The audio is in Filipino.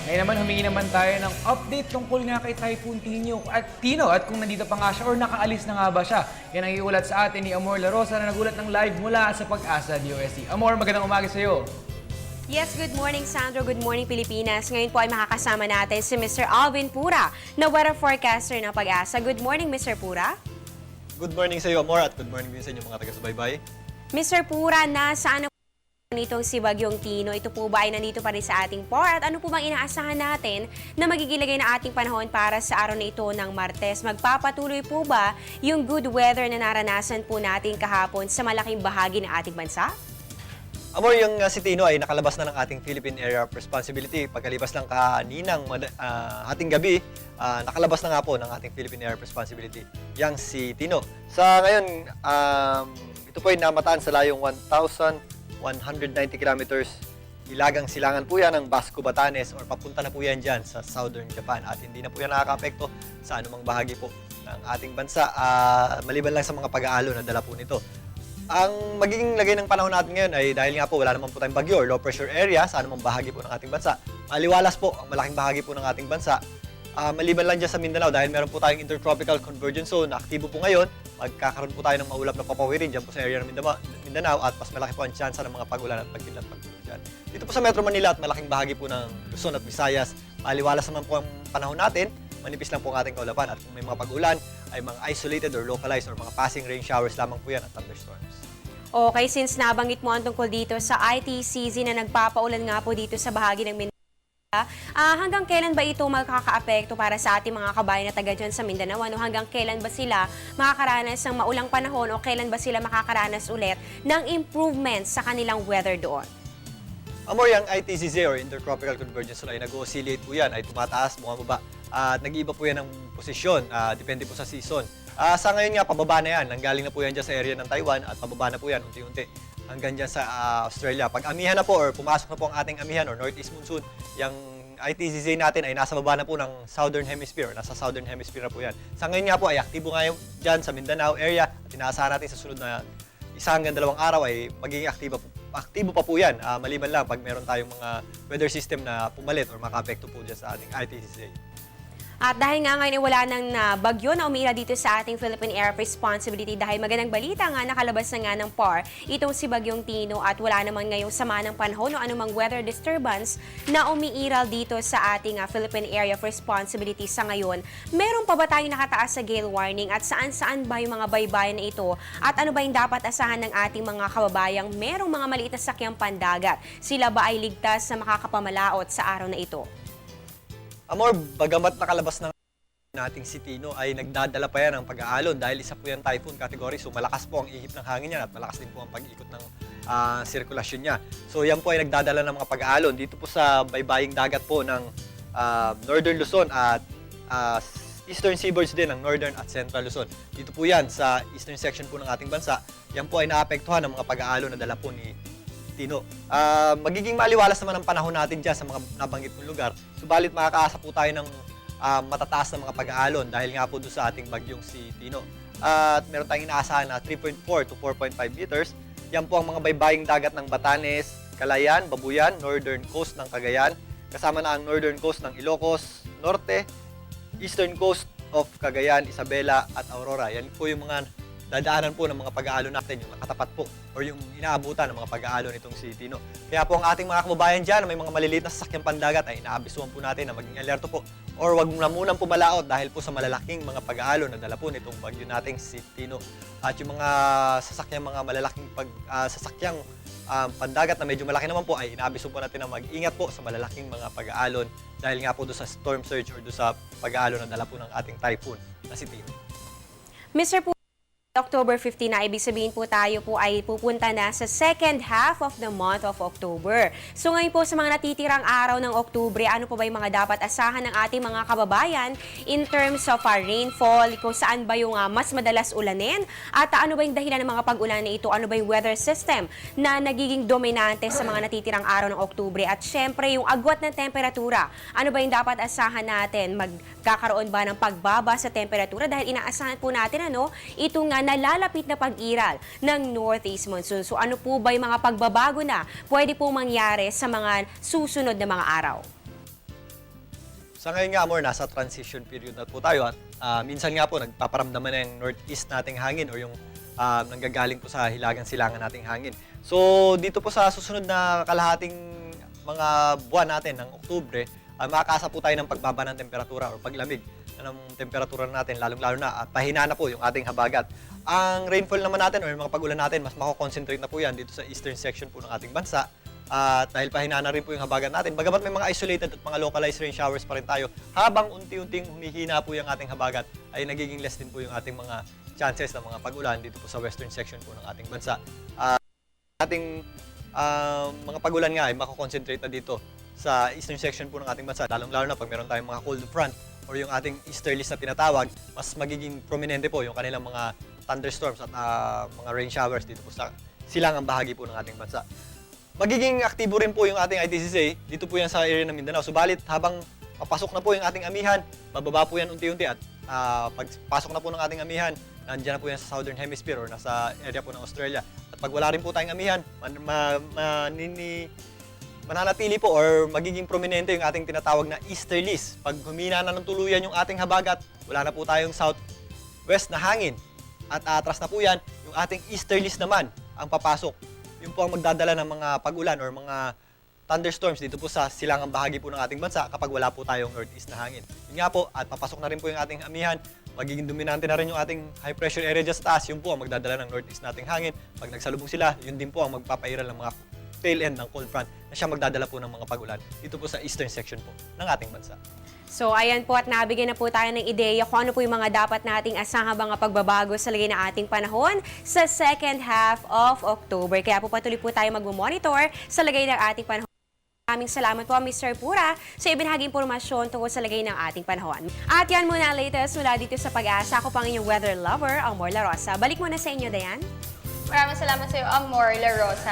Ngayon naman, humingi naman tayo ng update tungkol nga kay Typhoon Tino at kung nandito pa nga siya or nakaalis na nga ba siya. Yan ang iulat sa atin ni Amor La Rosa na nagulat ng live mula sa Pag-asa DOST. Amor, magandang umaga sa iyo. Yes, good morning Sandro, good morning Pilipinas. Ngayon po ay makakasama natin si Mr. Alvin Pura na weather forecaster ng Pag-asa. Good morning, Mr. Pura. Good morning sa iyo, Amor, at good morning din sa inyo mga taga-subaybay. Mr. Pura, nasaan nitong si Bagyong Tino? Ito po ba ay nandito pa rin sa ating POR? At ano po bang inaasahan natin na magigilagay na ating panahon para sa araw na ito ng Martes? Magpapatuloy po ba yung good weather na naranasan po natin kahapon sa malaking bahagi ng ating bansa? Amor, yung si Tino ay nakalabas na ng ating Philippine Area of Responsibility. Pagkalipas ng kaninang hating gabi, nakalabas na nga po ng ating Philippine Area of Responsibility yang si Tino. Sa ngayon, ito po ay namataan sa layong 1,190 kilometers. Ilagang silangan po yan ng Basco, Batanes or papunta na po yan dyan sa Southern Japan at hindi na po yan nakaka-apekto sa anumang bahagi po ng ating bansa maliban lang sa mga pag-aalo na dala po nito. Ang magiging lagay ng panahon natin ngayon ay dahil nga po wala naman po tayong bagyo or low pressure area sa anumang bahagi po ng ating bansa. Maliwalas po ang malaking bahagi po ng ating bansa. Maliban lang dyan sa Mindanao dahil meron po tayong intertropical convergence zone na aktibo po ngayon. Magkakaroon po tayo ng maulap na papawirin dyan po sa area ng Mindanao at mas malaki po ang tsansa ng mga pag-ulan at pagkilat pagtulog dyan. Dito po sa Metro Manila at malaking bahagi po ng Luzon at Visayas, maliwalas naman po ang panahon natin. Manipis lang po ang ating kaulapan at kung may mga pag-ulan ay mga isolated or localized or mga passing rain showers lamang po yan at thunderstorms. Okay, since nabanggit mo ang tungkol dito sa ITCZ na nagpapaulan nga po dito sa bahagi ng Mindanao, hanggang kailan ba ito magkakaapekto para sa ating mga kabayan na taga dyan sa Mindanao? Ano, hanggang kailan ba sila makakaranas ng maulang panahon o kailan ba sila makakaranas ulit ng improvements sa kanilang weather doon? Amor, yung ITCZ or Intertropical Convergence Zone ay nag-oscillate po yan, ay tumataas, bumababa. At nag-iiba po yan ng posisyon, depende po sa season. Sa ngayon nga, pababa na yan. Nanggaling na po yan dyan sa area ng Taiwan at pababa na po yan unti-unti hanggang dyan sa Australia. Pag amihan na po or pumasok na po ang ating amihan or northeast monsoon, yung ITCZ natin ay nasa baba na po ng Southern Hemisphere. Nasa Southern Hemisphere na po yan. Sa ngayon nga po ay aktibo nga dyan sa Mindanao area at inaasahan natin sa sunod na isa hanggang 2 araw ay magiging aktibo pa po yan. Maliban lang pag meron tayong mga weather system na pumalit or maka-apekto po dyan sa ating ITCZ. At dahil nga ngayon wala nang bagyo na umira dito sa ating Philippine Air Responsibility dahil magandang balita nga nakalabas na nga ng PAR itong si Bagyong Tino at wala naman ngayong sama ng panahon o anumang weather disturbance na umiiral dito sa ating Philippine Area of Responsibility sa ngayon. Meron pa ba tayong nakataas sa gale warning at saan-saan ba yung mga baybayin na ito at ano ba yung dapat asahan ng ating mga kababayang merong mga maliit na sakyang pandagat? Sila ba ay ligtas na makakapamalaot sa araw na ito? Amor, bagamat nakalabas ng nating si Tino ay nagdadala pa yan ng pag-aalon dahil isa po yan typhoon category. So malakas po ang ihip ng hangin niya at malakas din po ang pag-ikot ng sirkulasyon niya. So yan po ay nagdadala ng mga pag-aalon dito po sa baybaying dagat po ng Northern Luzon at Eastern Seaboards din ng Northern at Central Luzon. Dito po yan sa eastern section po ng ating bansa. Yan po ay naapektuhan ng mga pag-aalon na dala po ni Tino. Magiging maliwalas naman ang panahon natin dyan sa mga nabanggit mong lugar. Subalit makakaasa po tayo ng matataas na mga pag-aalon dahil nga po doon sa ating bagyong si Tino. At meron tayong inaasahan na 3.4 to 4.5 meters. Yan po ang mga baybaying dagat ng Batanes, Calayan, Babuyan, Northern Coast ng Cagayan, kasama na ang Northern Coast ng Ilocos, Norte, Eastern Coast of Cagayan, Isabela at Aurora. Yan po yung mga dadaanan po ng mga pag-aalon natin, yung nakatapat po or yung inaabutan ng mga pag-aalon nitong si Tino. Kaya po ang ating mga kababayan dyan na may mga maliliit na sasakyang pandagat ay inaabisuhan po natin na maging alerto po or wag na munang pumalaot dahil po sa malalaking mga pag-aalon na dala po nitong bagyo nating si Tino. At yung mga sasakyang mga malalaking sasakyang pandagat na medyo malaki naman po ay inaabisuhan po natin na mag-ingat po sa malalaking mga pag-aalon dahil nga po doon sa storm surge or doon sa pag-aalon na dala po ng ating typhoon na si Tino. Mr. October 15 na, ibig sabihin po tayo po ay pupunta na sa second half of the month of October. So ngayon po sa mga natitirang araw ng Oktubre, ano po ba yung mga dapat asahan ng ating mga kababayan in terms of rainfall, kung saan ba yung mas madalas ulanin, at ano ba yung dahilan ng mga pag-ulan na ito, ano ba yung weather system na nagiging dominante sa mga natitirang araw ng Oktubre, at syempre yung agwat ng temperatura, ano ba yung dapat asahan natin, magkakaroon ba ng pagbaba sa temperatura dahil inaasahan po natin ito nga nalalapit na pag-iral ng Northeast Monsoon. So ano po ba yung mga pagbabago na pwede po mangyari sa mga susunod na mga araw? Sa ngayon nga, Amor, nasa transition period na po tayo at minsan nga po nagpaparamdaman na yung northeast nating hangin o yung nanggagaling po sa hilagang silangan nating hangin. So dito po sa susunod na kalahating mga buwan natin ng Oktubre, makakaasa po tayo ng pagbaba ng temperatura o paglamig ng temperatura natin, lalong-lalo na at pahina na po yung ating habagat. Ang rainfall naman natin o yung mga pag-ulan natin, mas mako-concentrate na po yan dito sa eastern section po ng ating bansa. At dahil pahina na rin po yung habagat natin, bagamat may mga isolated at mga localized rain showers pa rin tayo, habang unti-unting humihina po yung ating habagat, ay nagiging less din po yung ating mga chances ng mga pag-ulan dito po sa western section po ng ating bansa. Ating mga pag-ulan nga ay mako-concentrate na dito sa eastern section po ng ating bansa, lalong-lalo na pag meron tayong mga cold front or yung ating easterlies na tinatawag, mas magiging prominente po yung kanilang mga thunderstorms at mga rain showers dito po sa silangang bahagi po ng ating bansa. Magiging aktibo rin po yung ating ITCC dito po yan sa area ng Mindanao. Subalit habang papasok na po yung ating amihan, bababa po yan unti-unti at pagpasok na po ng ating amihan, nandiyan na po yan sa Southern Hemisphere or nasa area po ng Australia. At pag wala rin po tayong amihan, mananatili po or magiging prominente yung ating tinatawag na easterlies. Pag humina na ng tuluyan yung ating habagat, wala na po tayong southwest na hangin. At atras na po yan, yung ating easterlies naman ang papasok. Yun po ang magdadala ng mga pag-ulan or mga thunderstorms dito po sa silangang bahagi po ng ating bansa kapag wala po tayong northeast na hangin. Yun nga po, at papasok na rin po yung ating amihan, magiging dominante na rin yung ating high pressure area dyan sa taas, yun po ang magdadala ng northeast nating hangin. Pag nagsalubong sila, yun din po ang magpapairal ng mga tail end ng cold front na siya magdadala po ng mga pag-ulan dito po sa eastern section po ng ating bansa. So ayan po at nabigyan na po tayo ng ideya kung ano po yung mga dapat nating asahan mga pagbabago sa lagay ng ating panahon sa second half of October. Kaya po patuloy po tayo mag-monitor sa lagay ng ating panahon. Maraming salamat po Mr. Pura sa ibinahaging impormasyon tungkol sa lagay ng ating panahon. At yan muna ang latest mula dito sa Pag-asa. Ako pang inyong weather lover, Amor La Rosa. Balik muna sa inyo, Dayan. Maraming salamat sa iyo, Amor La Rosa.